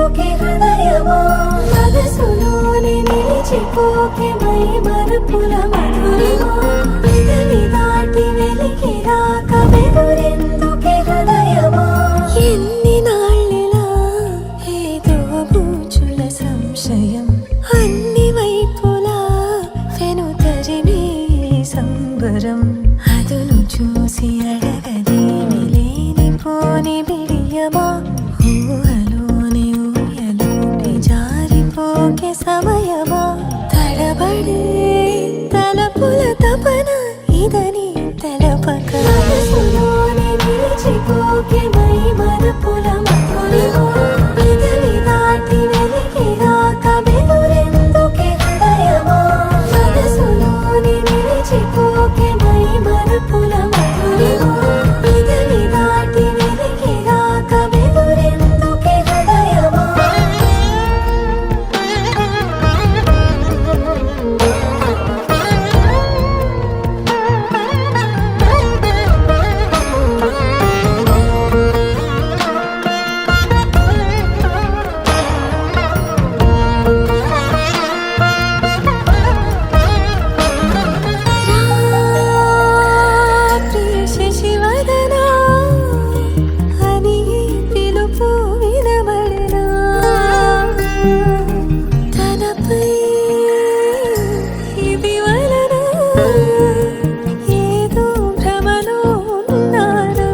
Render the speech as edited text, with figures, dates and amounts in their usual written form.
ఎదురెందుకే హృదయమా మనసులోని నిలిచిపోకే మై మరుపుల మధురిమా పెదవి దాటి వెలికి రాక ఎదురెందుకే హృదయమా ఎన్ని నాళ్ళిలా ఏదో బూచుల సంశయం అన్ని వైపులా వెనుతరిమే సంబరం అదును చూసి అడగదేమి లేనిపోని బిడియమా ఊహలోని ఊయలోని జారిపోకే సమయమా తడబడే తలపుల తపన ఇదని తెలపక మనసులోని నిలిచిపోకే మై మరుపుల మధురిమా పెదవి దాటి వెలికి రాక ఎదురెందుకే హృదయమా మనసులోని నిలిచిపోకే మై మరుపుల మధురిమా పెదవి దాటి వెలికి రాక ఎదురెందుకే హృదయమా ప్రియ శశివదనా అని పిలుపు వినబడనా తనపై ఇది వలన ఏదో భ్రమలో ఉన్నానా